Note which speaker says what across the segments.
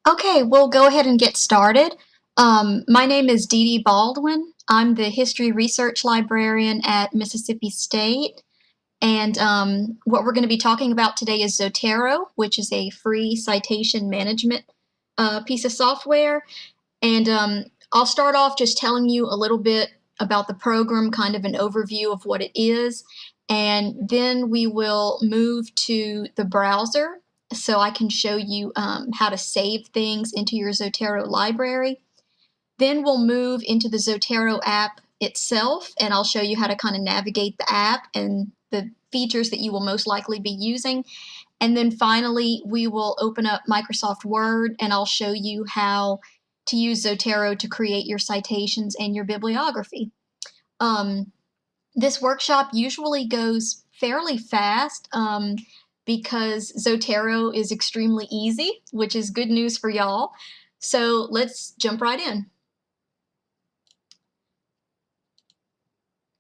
Speaker 1: Okay, we'll go ahead and get started. My name is Dee Dee Baldwin. I'm the History Research Librarian at Mississippi State. And what we're going to be talking about today is Zotero, which is a free citation management piece of software. And I'll start off just telling you a little bit about the program, kind of an overview of what it is. And then we will move to the browser so I can show you how to save things into your Zotero library. Then we'll move into the Zotero app itself, and I'll show you how to kind of navigate the app and the features that you will most likely be using. And then finally, we will open up Microsoft Word, and I'll show you how to use Zotero to create your citations and your bibliography. This workshop usually goes fairly fast because Zotero is extremely easy, which is good news for y'all. So let's jump right in.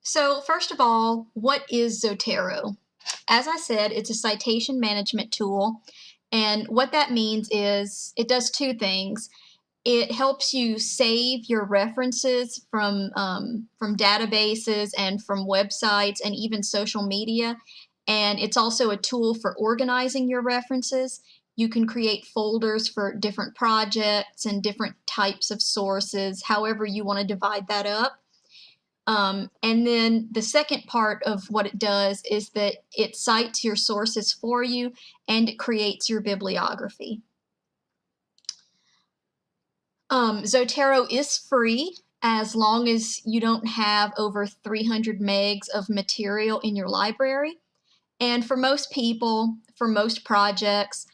Speaker 1: So first of all, what is Zotero? As I said, it's a citation management tool, and what that means is it does two things. It helps you save your references from databases and from websites and even social media. And it's also a tool for organizing your references. You can create folders for different projects and different types of sources, however you want to divide that up. And then the second part of what it does is that it cites your sources for you and it creates your bibliography. Zotero is free as long as you don't have over 300 megs of material in your library. And for most people, for most projects,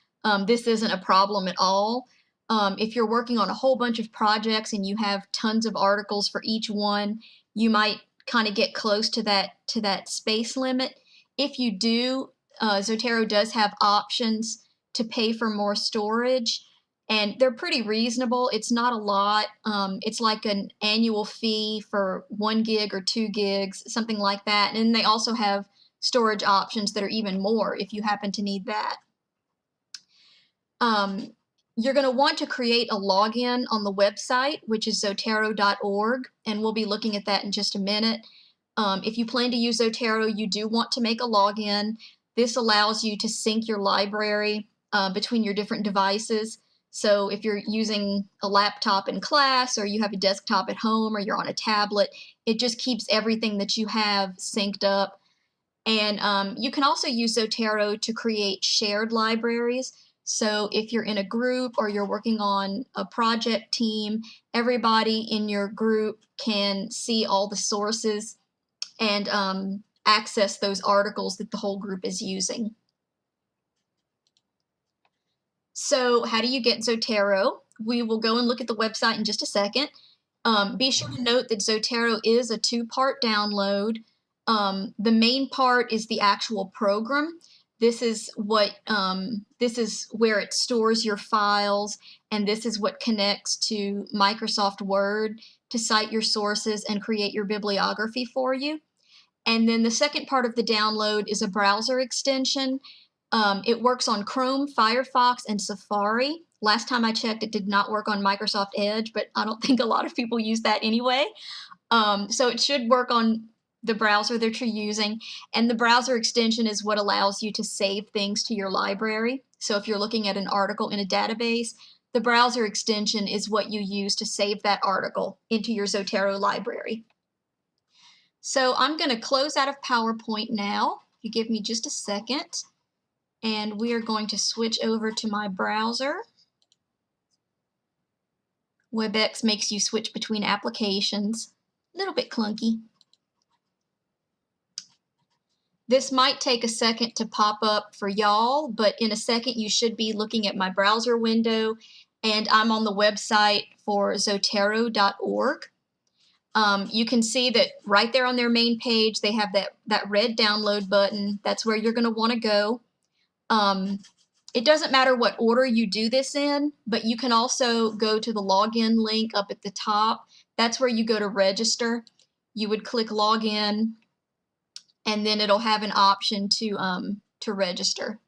Speaker 1: this isn't a problem at all. If you're working on a whole bunch of projects and you have tons of articles for each one, you might kind of get close to that space limit. If you do, Zotero does have options to pay for more storage, and they're pretty reasonable. It's not a lot. It's like an annual fee for 1 gig or 2 gigs, something like that. And they also have storage options that are even more if you happen to need that. You're going to want to create a login on the website, which is zotero.org, and we'll be looking at that in just a minute. If you plan to use Zotero, you do want to make a login. This allows you to sync your library between your different devices. So if you're using a laptop in class, or you have a desktop at home, or you're on a tablet, it just keeps everything that you have synced up. And you can also use Zotero to create shared libraries. So if you're in a group or you're working on a project team, everybody in your group can see all the sources and access those articles that the whole group is using. So how do you get Zotero? We will go and look at the website in just a second. Be sure to note that Zotero is a two-part download. The main part is the actual program. This is where it stores your files, and this is what connects to Microsoft Word to cite your sources and create your bibliography for you. And then the second part of the download is a browser extension. It works on Chrome, Firefox, and Safari. Last time I checked, it did not work on Microsoft Edge, but I don't think a lot of people use that anyway. So it should work on the browser that you're using. And the browser extension is what allows you to save things to your library. So if you're looking at an article in a database, the browser extension is what you use to save that article into your Zotero library. So I'm going to close out of PowerPoint now. If you give me just a second. And we are going to switch over to my browser. WebEx makes you switch between applications. A little bit clunky. This might take a second to pop up for y'all, but in a second you should be looking at my browser window, and I'm on the website for zotero.org. You can see that right there on their main page they have that red download button. That's where you're going to want to go. It doesn't matter what order you do this in, but you can also go to the login link up at the top. That's where you go to register. You would click login, and then it'll have an option to register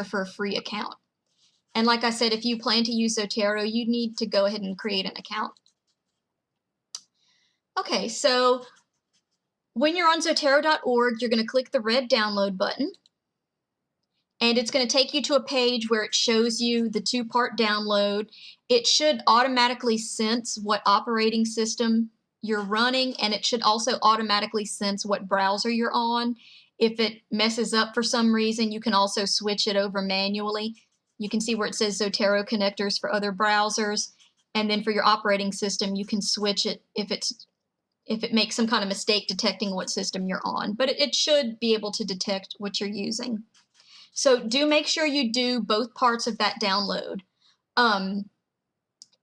Speaker 1: for a free account. And like I said, if you plan to use Zotero, you need to go ahead and create an account. Okay, so when you're on Zotero.org, you're going to click the red download button. And it's going to take you to a page where it shows you the two-part download. It should automatically sense what operating system you're running, and it should also automatically sense what browser you're on. If it messes up for some reason, you can also switch it over manually. You can see where it says Zotero connectors for other browsers, and then for your operating system, you can switch it if it makes some kind of mistake detecting what system you're on. But it should be able to detect what you're using. So do make sure you do both parts of that download.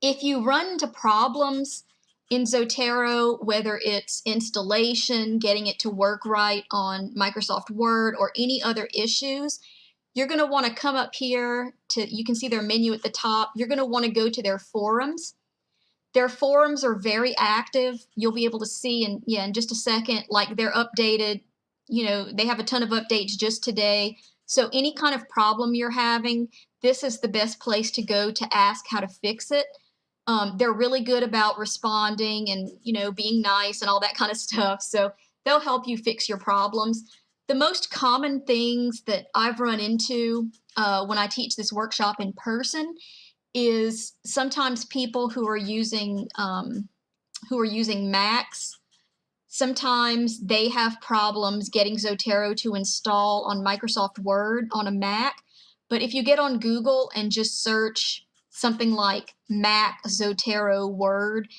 Speaker 1: If you run into problems in Zotero, whether it's installation, getting it to work right on Microsoft Word, or any other issues, you're going to want to come up here you can see their menu at the top. You're going to want to go to their forums. Their forums are very active. You'll be able to see in just a second, like they're updated. They have a ton of updates just today. So any kind of problem you're having, this is the best place to go to ask how to fix it. They're really good about responding and, being nice and all that kind of stuff. So they'll help you fix your problems. The most common things that I've run into when I teach this workshop in person is sometimes people who are using Macs. Sometimes they have problems getting Zotero to install on Microsoft Word on a Mac. But if you get on Google and just search something like Mac Zotero Word,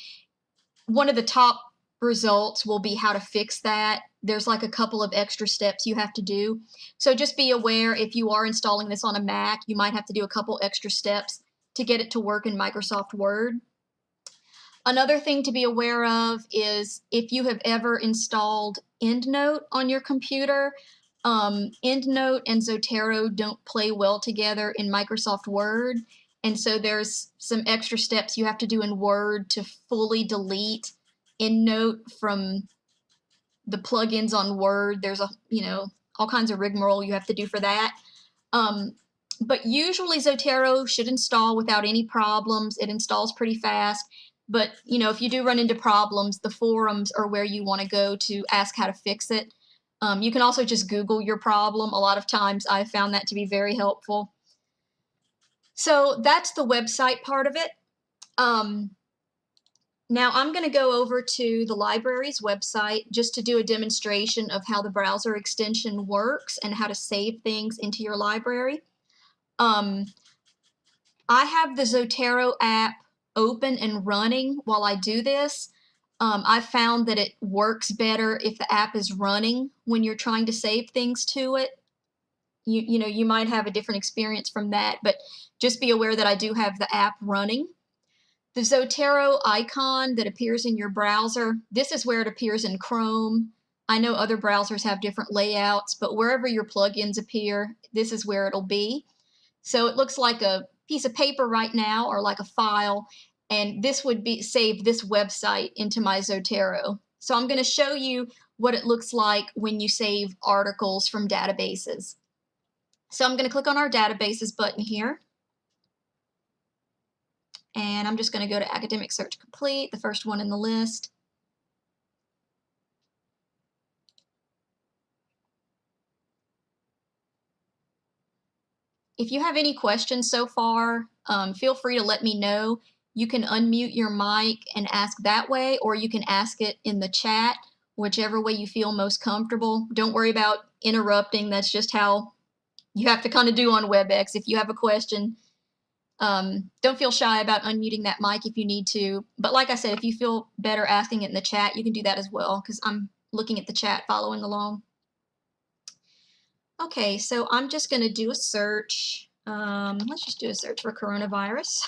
Speaker 1: one of the top results will be how to fix that. There's like a couple of extra steps you have to do. So just be aware, if you are installing this on a Mac, you might have to do a couple extra steps to get it to work in Microsoft Word. Another thing to be aware of is if you have ever installed EndNote on your computer, EndNote and Zotero don't play well together in Microsoft Word. And so there's some extra steps you have to do in Word to fully delete EndNote from the plugins on Word. There's all kinds of rigmarole you have to do for that. But usually Zotero should install without any problems. It installs pretty fast. But, if you do run into problems, the forums are where you want to go to ask how to fix it. You can also just Google your problem. A lot of times I've found that to be very helpful. So that's the website part of it. Now I'm going to go over to the library's website just to do a demonstration of how the browser extension works and how to save things into your library. I have the Zotero app open and running while I do this. I've found that it works better if the app is running when you're trying to save things to it. You might have a different experience from that, but just be aware that I do have the app running. The Zotero icon that appears in your browser, this is where it appears in Chrome. I know other browsers have different layouts, but wherever your plugins appear, this is where it'll be. So it looks like a piece of paper right now, or like a file, and this would save this website into my Zotero. So I'm going to show you what it looks like when you save articles from databases. So I'm going to click on our databases button here. And I'm just going to go to Academic Search Complete, the first one in the list. If you have any questions so far, feel free to let me know. You can unmute your mic and ask that way, or you can ask it in the chat, whichever way you feel most comfortable. Don't worry about interrupting. That's just how you have to kind of do on WebEx. If you have a question, don't feel shy about unmuting that mic if you need to. But like I said, if you feel better asking it in the chat, you can do that as well, because I'm looking at the chat following along. Okay, so I'm just going to do a search. Let's just do a search for coronavirus.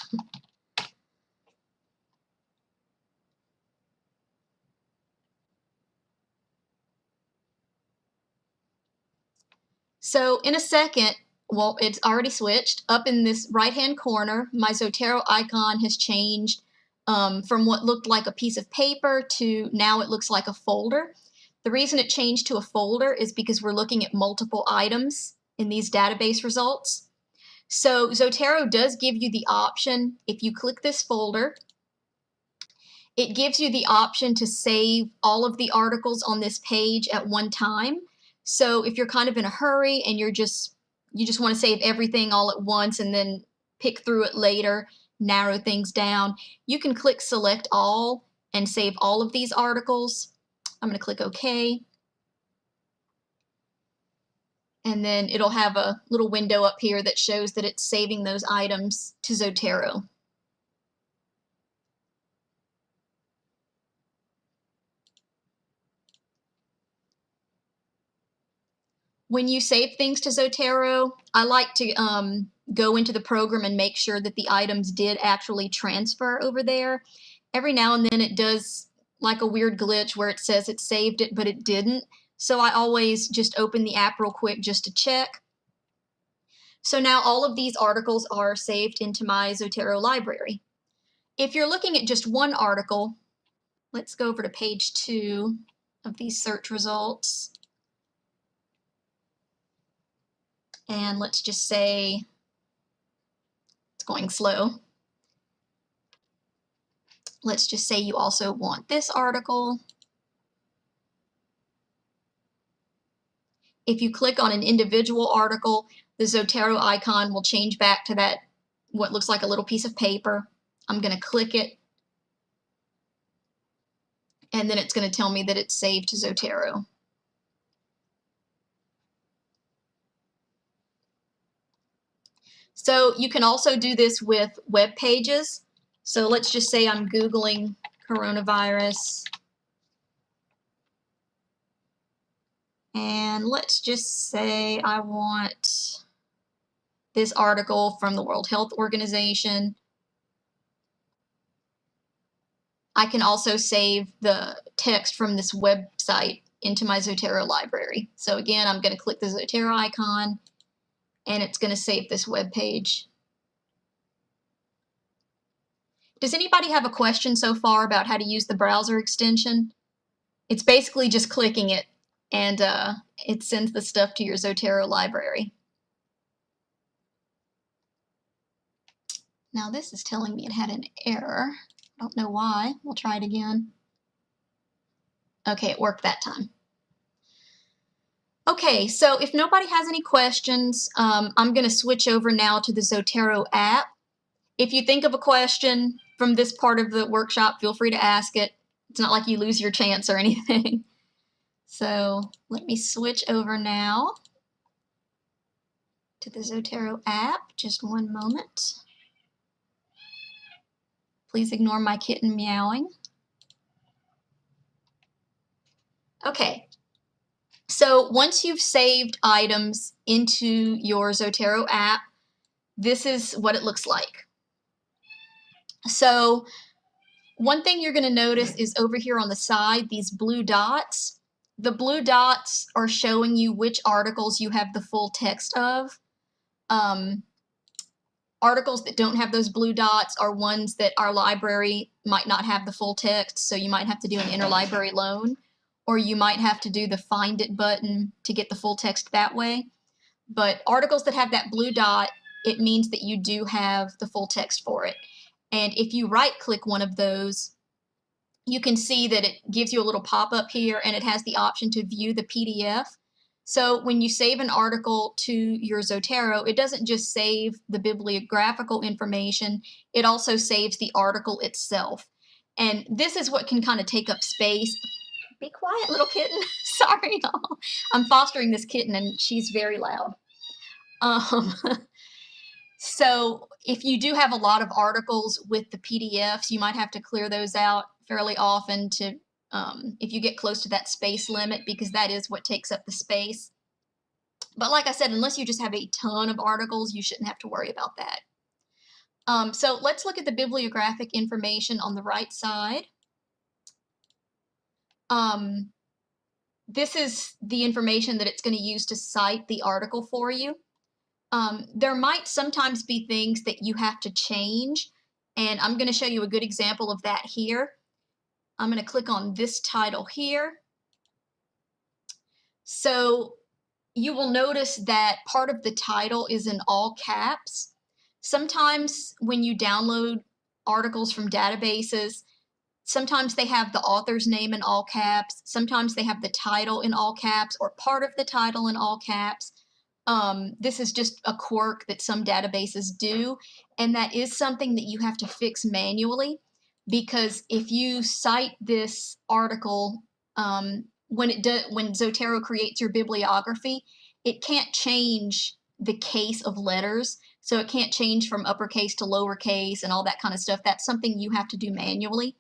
Speaker 1: So in a second, well, it's already switched. Up in this right-hand corner, my Zotero icon has changed from what looked like a piece of paper to now it looks like a folder. The reason it changed to a folder is because we're looking at multiple items in these database results. So Zotero does give you the option, if you click this folder, it gives you the option to save all of the articles on this page at one time. So if you're kind of in a hurry and you just want to save everything all at once and then pick through it later, narrow things down, you can click select all and save all of these articles. I'm going to click OK. And then it'll have a little window up here that shows that it's saving those items to Zotero. When you save things to Zotero, I like to go into the program and make sure that the items did actually transfer over there. Every now and then it does like a weird glitch where it says it saved it, but it didn't. So I always just open the app real quick just to check. So now all of these articles are saved into my Zotero library. If you're looking at just one article, let's go over to page 2 of these search results. And let's just say it's going slow. Let's just say you also want this article. If you click on an individual article, the Zotero icon will change back to that, what looks like a little piece of paper. I'm going to click it, and then it's going to tell me that it's saved to Zotero. So you can also do this with web pages. So let's just say I'm Googling coronavirus. And let's just say I want this article from the World Health Organization. I can also save the text from this website into my Zotero library. So again, I'm going to click the Zotero icon, and it's going to save this web page. Does anybody have a question so far about how to use the browser extension? It's basically just clicking it, and it sends the stuff to your Zotero library. Now this is telling me it had an error. I don't know why. We'll try it again. Okay, it worked that time. Okay, so if nobody has any questions, I'm going to switch over now to the Zotero app. If you think of a question from this part of the workshop, feel free to ask it. It's not like you lose your chance or anything. So let me switch over now to the Zotero app. Just one moment. Please ignore my kitten meowing. Okay, so once you've saved items into your Zotero app, this is what it looks like. So one thing you're going to notice is over here on the side, these blue dots. The blue dots are showing you which articles you have the full text of. Articles that don't have those blue dots are ones that our library might not have the full text, so you might have to do an interlibrary loan, or you might have to do the Find It button to get the full text that way. But articles that have that blue dot, it means that you do have the full text for it. And if you right-click one of those, you can see that it gives you a little pop-up here, and it has the option to view the PDF. So when you save an article to your Zotero, it doesn't just save the bibliographical information, it also saves the article itself. And this is what can kind of take up space. Be quiet, little kitten. Sorry, y'all. I'm fostering this kitten, and she's very loud. So if you do have a lot of articles with the PDFs, you might have to clear those out fairly often to if you get close to that space limit, because that is what takes up the space. But like I said, unless you just have a ton of articles, you shouldn't have to worry about that. So let's look at the bibliographic information on the right side. This is the information that it's going to use to cite the article for you. There might sometimes be things that you have to change, and I'm going to show you a good example of that here. I'm going to click on this title here. So you will notice that part of the title is in all caps. Sometimes when you download articles from databases, sometimes they have the author's name in all caps, sometimes they have the title in all caps or part of the title in all caps. This is just a quirk that some databases do, and that is something that you have to fix manually, because if you cite this article when Zotero creates your bibliography, it can't change the case of letters, so it can't change from uppercase to lowercase and all that kind of stuff. That's something you have to do manually.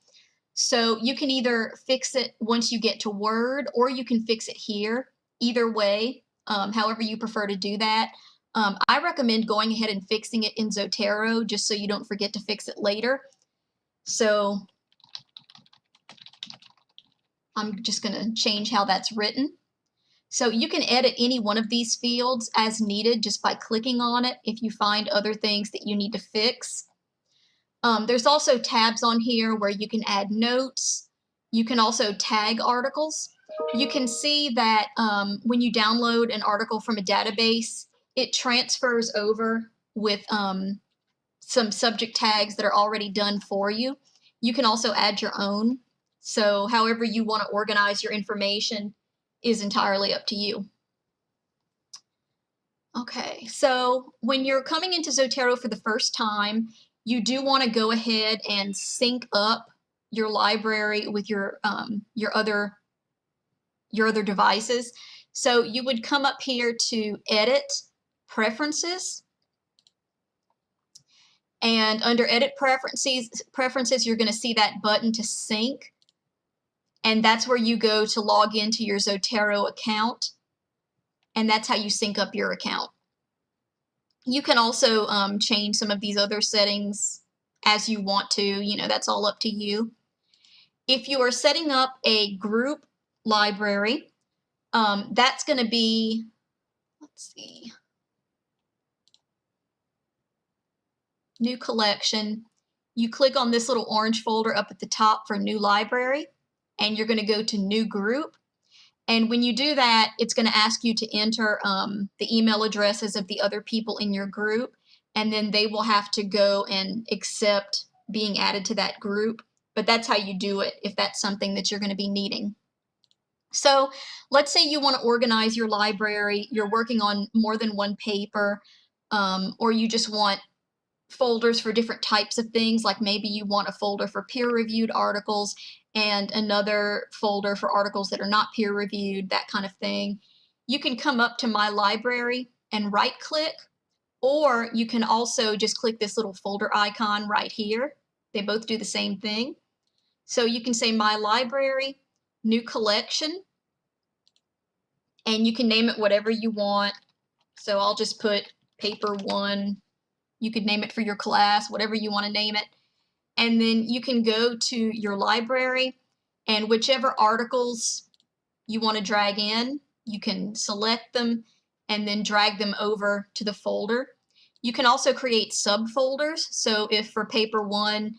Speaker 1: So you can either fix it once you get to Word, or you can fix it here. Either way, however you prefer to do that. I recommend going ahead and fixing it in Zotero just so you don't forget to fix it later. So I'm just going to change how that's written. So you can edit any one of these fields as needed just by clicking on it if you find other things that you need to fix. There's also tabs on here where you can add notes. You can also tag articles. You can see that when you download an article from a database, it transfers over with some subject tags that are already done for you. You can also add your own. So however you want to organize your information is entirely up to you. Okay, so when you're coming into Zotero for the first time, you do want to go ahead and sync up your library with your other devices. So you would come up here to Edit, Preferences, and under Edit Preferences, you're going to see that button to sync, and that's where you go to log into your Zotero account, and that's how you sync up your account. You can also change some of these other settings as you want to, that's all up to you. If you are setting up a group library, that's going to be, let's see, New Collection. You click on this little orange folder up at the top for New Library, and you're going to go to New Group. And when you do that, it's going to ask you to enter the email addresses of the other people in your group, and then they will have to go and accept being added to that group. But that's how you do it if that's something that you're going to be needing. So let's say you want to organize your library, you're working on more than one paper, or you just want folders for different types of things, like maybe you want a folder for peer-reviewed articles and another folder for articles that are not peer-reviewed, that kind of thing. You can come up to My Library and right-click, or you can also just click this little folder icon right here. They both do the same thing. So you can say My Library, New Collection, and you can name it whatever you want. So I'll just put Paper 1. You could name it for your class, whatever you want to name it. And then you can go to your library, and whichever articles you want to drag in, you can select them and then drag them over to the folder. You can also create subfolders. So if for Paper 1,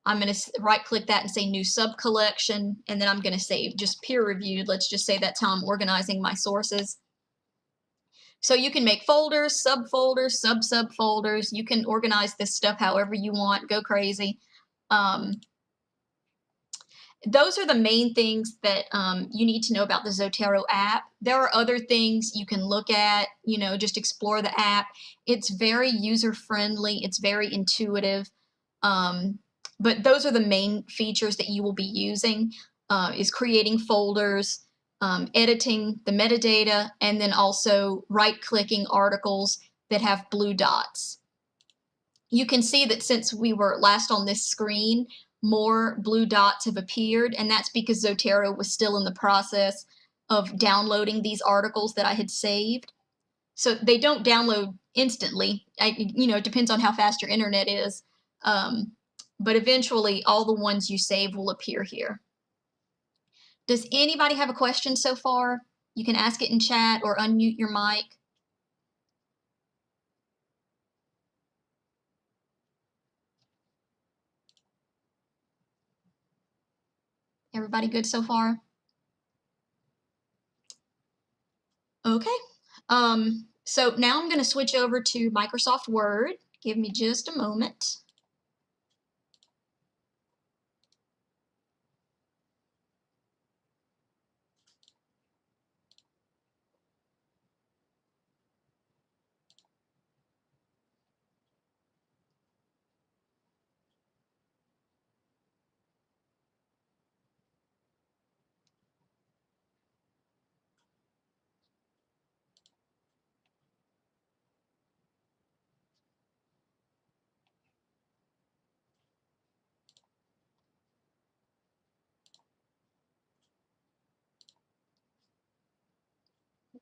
Speaker 1: I'm going to right-click that and say New Subcollection, and then I'm going to say just peer-reviewed. Let's just say that's how I'm organizing my sources. So you can make folders, subfolders, sub-subfolders. You can organize this stuff however you want. Go crazy. Those are the main things that you need to know about the Zotero app. There are other things you can look at, just explore the app. It's very user-friendly. It's very intuitive. But those are the main features that you will be using, is creating folders, editing the metadata, and then also right-clicking articles that have blue dots. You can see that since we were last on this screen, more blue dots have appeared, and that's because Zotero was still in the process of downloading these articles that I had saved. So they don't download instantly. It depends on how fast your internet is. But eventually, all the ones you save will appear here. Does anybody have a question so far? You can ask it in chat or unmute your mic. Everybody good so far? Okay. So now I'm going to switch over to Microsoft Word. Give me just a moment.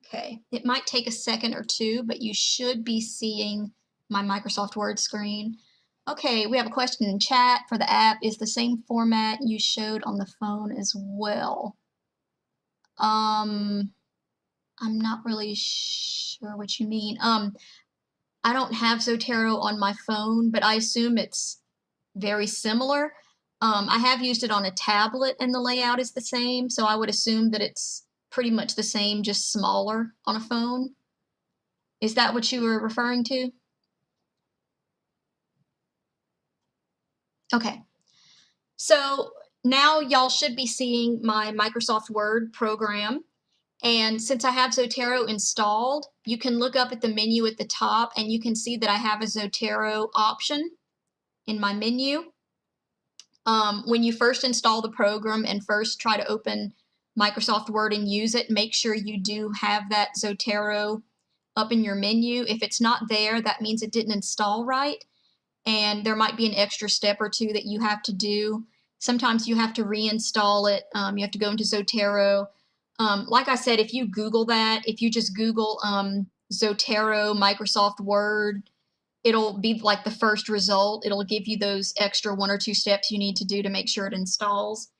Speaker 1: Okay, it might take a second or two, but you should be seeing my Microsoft Word screen. Okay, we have a question in chat for the app. Is the same format you showed on the phone as well? I'm not really sure what you mean. I don't have Zotero on my phone, but I assume it's very similar. I have used it on a tablet and the layout is the same, so I would assume that it's pretty much the same, just smaller on a phone. Is that what you were referring to? Okay. So now y'all should be seeing my Microsoft Word program. And since I have Zotero installed, you can look up at the menu at the top and you can see that I have a Zotero option in my menu. When you first install the program and first try to open Microsoft Word and use it, make sure you do have that Zotero up in your menu. If it's not there, that means it didn't install right, and there might be an extra step or two that you have to do. Sometimes you have to reinstall it. You have to go into Zotero. Like I said, if you Google that, if you just Google Zotero Microsoft Word, it'll be like the first result. It'll give you those extra 1 or 2 steps you need to do to make sure it installs.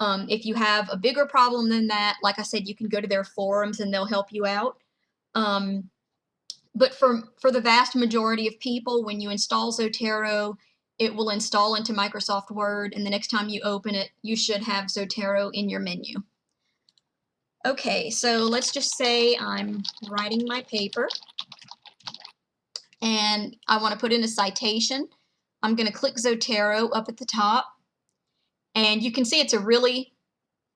Speaker 1: If you have a bigger problem than that, like I said, you can go to their forums and they'll help you out. But for the vast majority of people, when you install Zotero, it will install into Microsoft Word, and the next time you open it, you should have Zotero in your menu. Okay, so let's just say I'm writing my paper and I want to put in a citation. I'm going to click Zotero up at the top, and you can see it's a really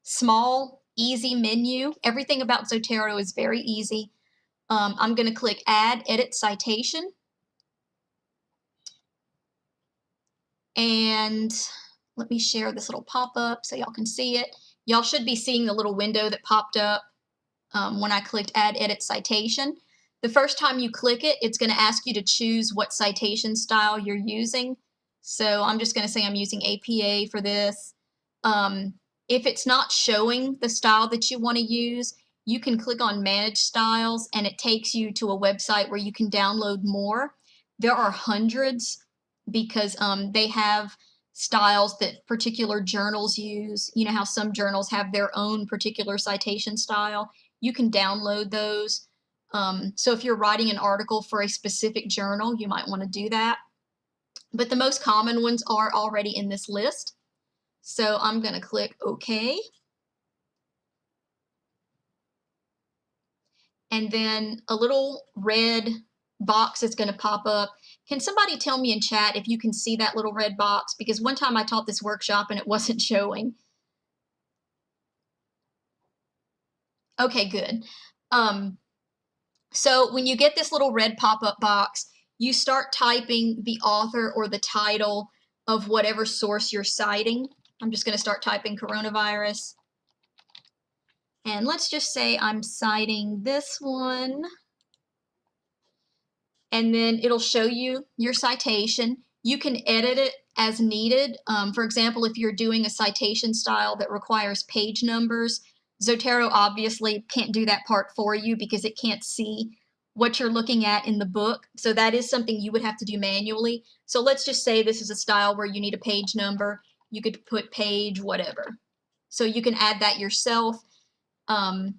Speaker 1: small, easy menu. Everything about Zotero is very easy. I'm going to click Add Edit Citation, and let me share this little pop-up so y'all can see it. Y'all should be seeing the little window that popped up when I clicked Add Edit Citation. The first time you click it, it's going to ask you to choose what citation style you're using. So I'm just going to say I'm using APA for this. If it's not showing the style that you want to use, you can click on Manage Styles and it takes you to a website where you can download more. There are hundreds because they have styles that particular journals use. You know how some journals have their own particular citation style. You can download those. So if you're writing an article for a specific journal, you might want to do that. But the most common ones are already in this list. So I'm going to click OK. And then a little red box is going to pop up. Can somebody tell me in chat if you can see that little red box? Because one time I taught this workshop and it wasn't showing. Okay, good. So when you get this little red pop-up box, you start typing the author or the title of whatever source you're citing. I'm just going to start typing coronavirus. And let's just say I'm citing this one. And then it'll show you your citation. You can edit it as needed. For example, if you're doing a citation style that requires page numbers, Zotero obviously can't do that part for you because it can't see what you're looking at in the book. So that is something you would have to do manually. So let's just say this is a style where you need a page number. You could put page whatever. So you can add that yourself. And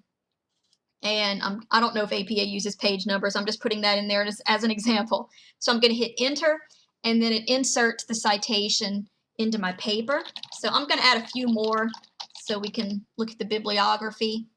Speaker 1: I don't know if APA uses page numbers. I'm just putting that in there as an example. So I'm going to hit enter, and then it inserts the citation into my paper. So I'm going to add a few more so we can look at the bibliography.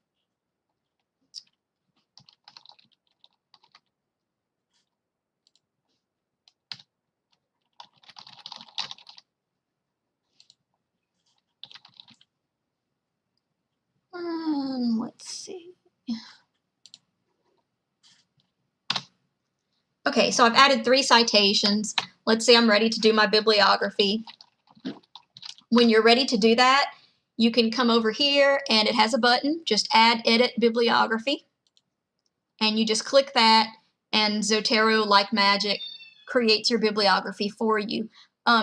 Speaker 1: Okay, so I've added 3 citations. Let's say I'm ready to do my bibliography. When you're ready to do that, you can come over here and it has a button, just add edit bibliography. And you just click that and Zotero, like magic, creates your bibliography for you.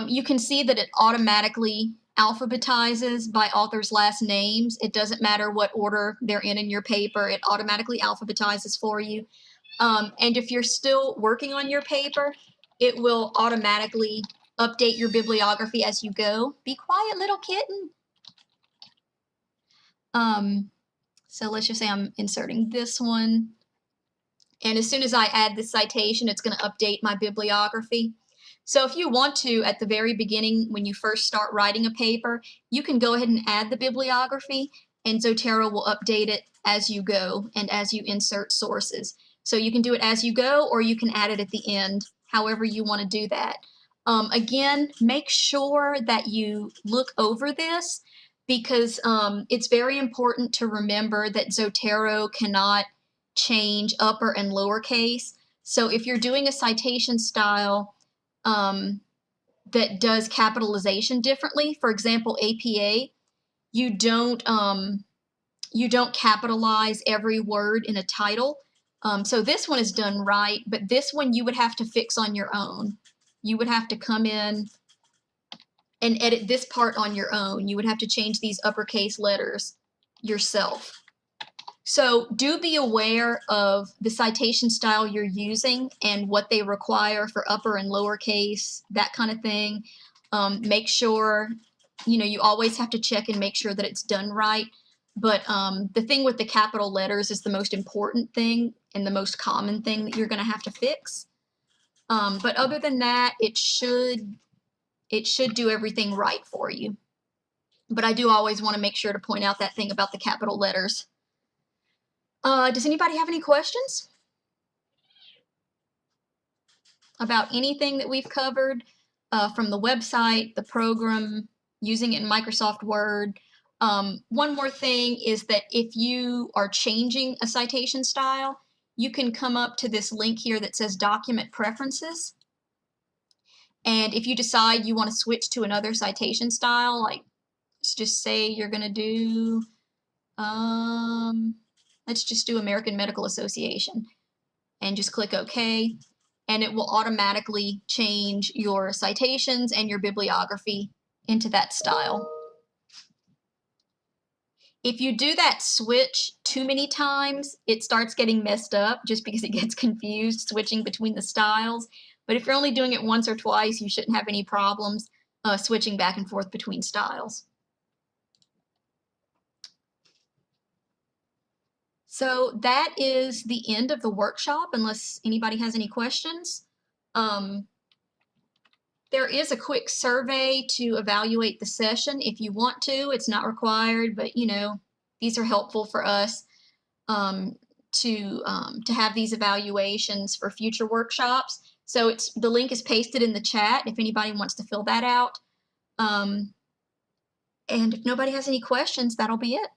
Speaker 1: You can see that it automatically alphabetizes by author's last names. It doesn't matter what order they're in your paper. It automatically alphabetizes for you. And if you're still working on your paper, it will automatically update your bibliography as you go. Be quiet, little kitten. So let's just say I'm inserting this one. And as soon as I add this citation, it's going to update my bibliography. So if you want to, at the very beginning, when you first start writing a paper, you can go ahead and add the bibliography, and Zotero will update it as you go and as you insert sources. So you can do it as you go, or you can add it at the end, however you want to do that. Again, make sure that you look over this, because it's very important to remember that Zotero cannot change upper and lowercase. So if you're doing a citation style that does capitalization differently, for example, APA, you don't capitalize every word in a title. So this one is done right, but this one you would have to fix on your own. You would have to come in and edit this part on your own. You would have to change these uppercase letters yourself. So do be aware of the citation style you're using and what they require for upper and lowercase, that kind of thing. Make sure, you always have to check and make sure that it's done right. But the thing with the capital letters is the most important thing and the most common thing that you're going to have to fix. But other than that, it should do everything right for you. But I do always want to make sure to point out that thing about the capital letters. Does anybody have any questions about anything that we've covered from the website, the program, using it in Microsoft Word? One more thing is that if you are changing a citation style, you can come up to this link here that says Document Preferences. And if you decide you want to switch to another citation style, like let's just say you're going to do, let's just do American Medical Association, and just click OK, and it will automatically change your citations and your bibliography into that style. If you do that switch too many times, it starts getting messed up just because it gets confused switching between the styles. But if you're only doing it once or twice, you shouldn't have any problems switching back and forth between styles. So that is the end of the workshop, unless anybody has any questions. There is a quick survey to evaluate the session if you want to. It's not required, but these are helpful for us to have these evaluations for future workshops. So the link is pasted in the chat if anybody wants to fill that out. And if nobody has any questions, that'll be it.